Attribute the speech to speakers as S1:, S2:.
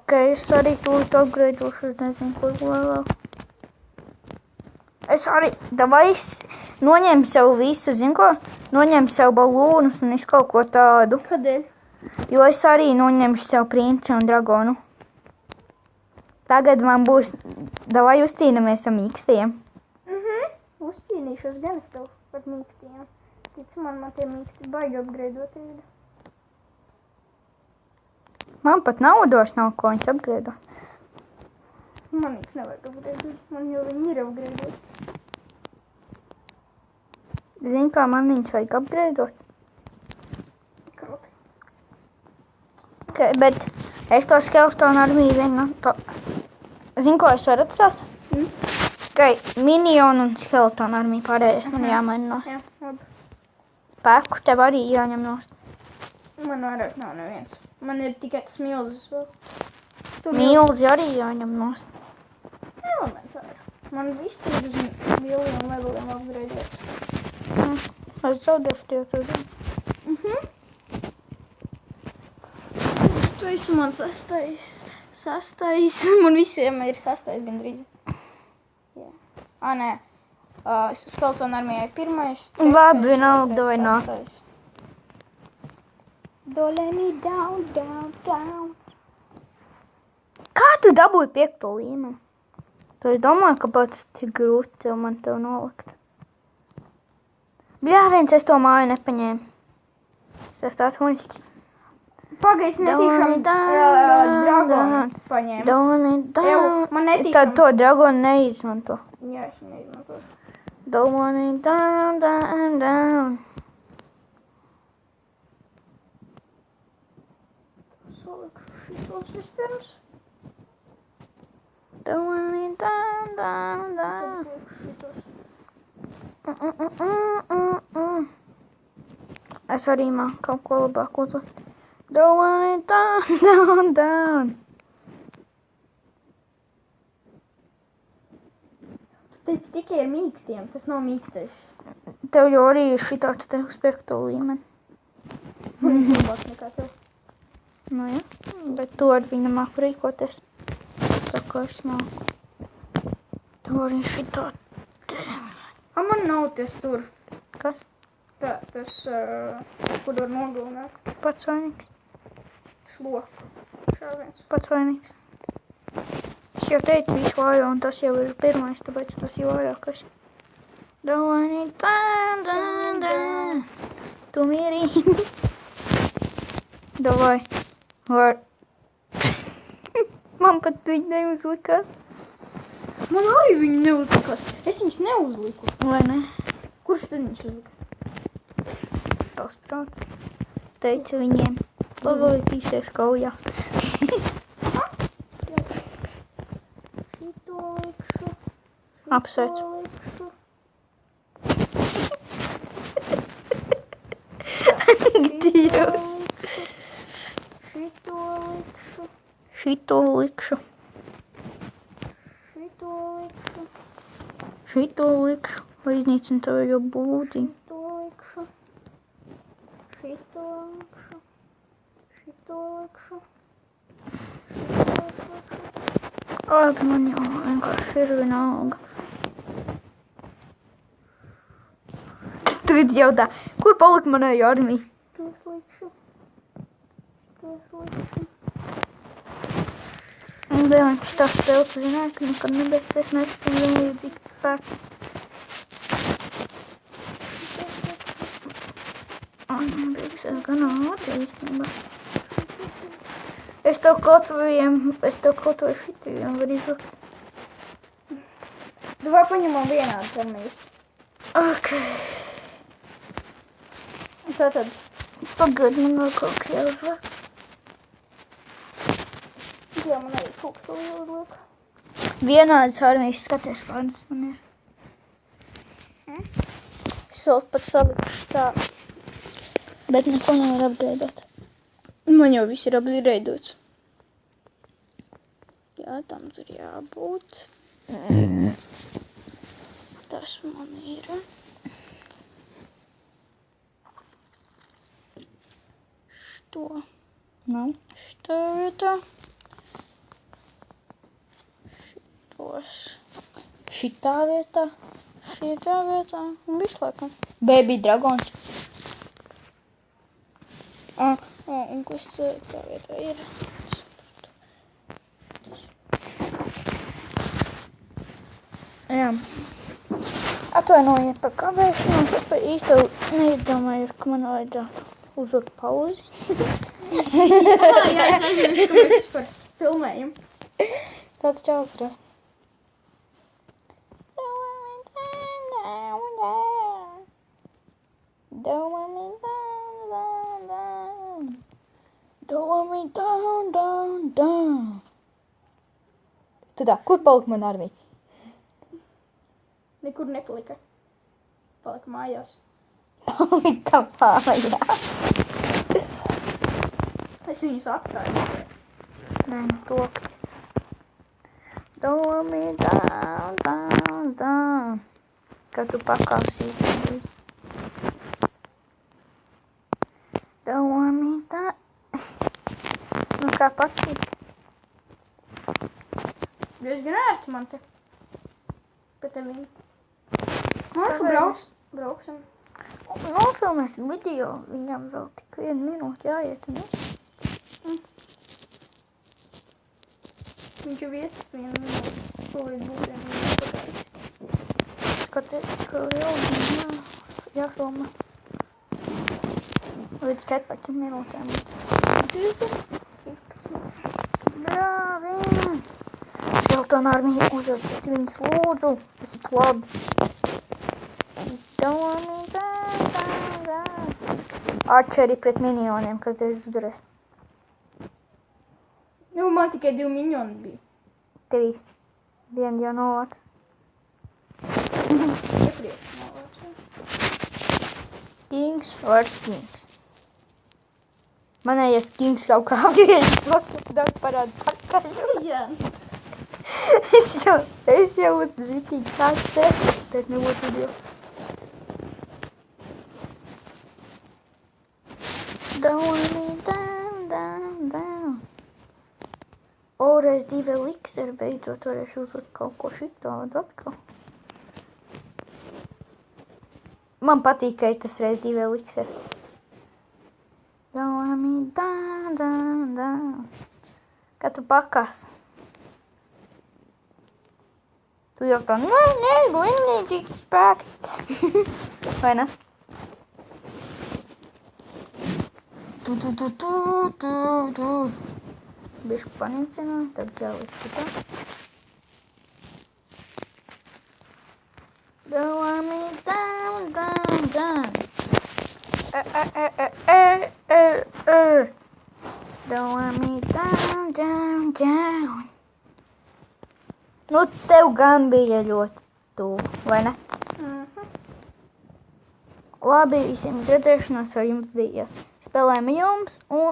S1: Ok, es arī tūlīt upgradeošu, es nezinu, kur vēl. Es arī, davai noņem sev visu, zinu ko? Noņem sev balūnus un visu kaut ko tādu.
S2: Kādēļ?
S1: Jo es arī noņemšu sev princi un dragonu. Tagad man būs, davai uzcīnamies ar mīkstiem.
S2: Uzcīnīšos gan es tev par mīkstiem. Tic man tie mīksti baigi upgradeot ir.
S1: Man pat naudos nav, ko viņas upgradeot.
S2: Man viņas nevajag upgradeot, man jau viņi ir upgradeot.
S1: Zini, kā man viņas vajag upgradeot?
S2: Kroti.
S1: Okay, bet es to skeletonu armiju vienu to... Zini, ko es varu atstāt? Okay, minionu un skeletonu armiju pārējais man jāmaina nost.
S2: Jā, labi.
S1: Pēku tev arī jāņem nost.
S2: Man vairāk nav neviens. Man ir tikai tas milzis vēl.
S1: Milzi arī jāņem nost.
S2: Elements vairāk. Man viss tur uz lieliem leveliem upgradeot.
S1: Es zaudēšu tie, tu zini.
S2: Tu esi man sastais. Man visiem ir sastais gandrīz. Jā. Nē. Skeletonu armijai pirmais.
S1: Labi, vienalga, vai nāc.
S2: Don't let me down, down, down.
S1: Kā tu dabūji 5. līmeni? Tu es domāju, ka pats tik grūti tev man tev nolikt. Bļāviens, es to māju nepaņēmu. Es esmu tāds huņšķis.
S2: Pagaidzi, netīšām dragonu paņēmu. Man netīšām.
S1: Tad to dragonu neizmanto.
S2: Jā, es neizmantošu.
S1: Don't want it down, down, down.
S2: Salikšu šitos vispirms.
S1: Don't want it down, down, down.
S2: Tad salikšu šitos.
S1: Es arī man kaut ko labāk uzlikt. Don't want it down, down, down.
S2: Tu teici tikai ar mīkstiem, tas nav mīkstais.
S1: Tev jau arī ir šitāds tev uz 5. līmeni.
S2: Man ir labāk nekā tev.
S1: Nu jā, bet to ar viņu māku rīkoties. Tā kā es māku. To arī šitādi.
S2: Man nav tas tur.
S1: Kas?
S2: Tas, kur var nogalināt.
S1: Pats vainīgs.
S2: Sloku. Šāviens.
S1: Pats vainīgs. Es jau teicu visu vājo, un tas jau ir pirmais, tāpēc tas ir vājākais. Don't want it down, down, down. Tu mierīgi. Davai. Var. Man pat viņi neuzlikās.
S2: Man arī viņi neuzlikās. Es viņus neuzliku.
S1: Vai ne?
S2: Kurš tad viņus uzlika?
S1: Tavs prāts. Teicu viņiem. Labāk īsies kaujā.
S2: Šito likšu.
S1: Apsveic.
S2: Likšu.
S1: Dievs.
S2: Šito likšu.
S1: Šito likšu.
S2: Šito likšu.
S1: Šito likšu. Lai iznīcinu tev jau būdi.
S2: Šito likšu. Šito likšu. Šito likšu.
S1: Ak, man jau vienkārši ir vienalga. Tagad jautā, kur palika manēja armija?
S2: Tos likšu. Tos likšu.
S1: Un viņš tās spēles zināja, ka nekad nebeigsies, mēs esam vienlīdzīgi spēki. Man beigsies gan ātri īstenībā. Es tev kaut vai šitiem var izlikt.
S2: Tu vai paņemam vienādas armijas?
S1: Ok.
S2: Tātad.
S1: Pagad, man vēl kaut kas jāuzliek.
S2: Jā, man arī kaut kas vēl jāuzliek.
S1: Vienādas armijas, skaties, kādas man ir. Es vēl pat salikšu tā. Bet neko nevar upgradeot.
S2: Man jau viss ir upgradeots. Jā, tam tur jābūt. Tas man ir. Что?
S1: Nu?
S2: Что это?
S1: skatos šitā vietā un visu laikam. Baby Dragons. Un kas tā vietā ir? Jā. Atvainojiet par kavēšanos, es par īstu neiedomājos, ka man vajadzētu uzlikt pauzi.
S2: Jā, es aizmirstu, ka mēs par filmējam.
S1: Tāds čāls rast. Tad kur palika mana armija?
S2: Nekur nepalika. Palika mājās.
S1: Palika mājās.
S2: Es viņus atstāju.
S1: Nē, to. Down. Kad tu pakāsīsi. Nu kā patīk.
S2: Diezgan ērti man te. Pēc tevīm. Brauksim.
S1: Nofilmēsim video. Viņam vēl tik 1 minūte jāiet, ne?
S2: Viņš jau iet 1 minūte. Tūlīt būs 1 minūte pagājis.
S1: Skaties, ka jau jāfilmē. Līdz 14 minūtēm.
S2: 15.
S1: Brāviens! Skeltona armija uzvarēt viņus lūdzu. Tas ir labi. Arčeri pret minioniem, kad es uzvarēs.
S2: Nu, man tikai 2 minioni bija.
S1: 3. 1 jau novāc.
S2: Iepriekš novāc.
S1: Kings vs. Kings. Manējais Kings kaut kā atgriezis vakar parāda pakaļ.
S2: Jā.
S1: Es jau zitīgi sāku sēst, tas nebūtu video. Down. Reiz 2 elikseri, beidzot varēšu uzlikt kaut ko šitādu atkal. Man patīk, ka ir tas reiz 2 elikseri. Down. Kā tu pakās? Tu jau tā, nē, līnītīgi spēki. Vai ne? Tu. Bišku panicināju, tad jāliek šitā. Down. Down. Nu, tev gan bija ļoti tuvu, vai ne? Labi, visiem redzēšanās ar jums bija spēlējumi jums un...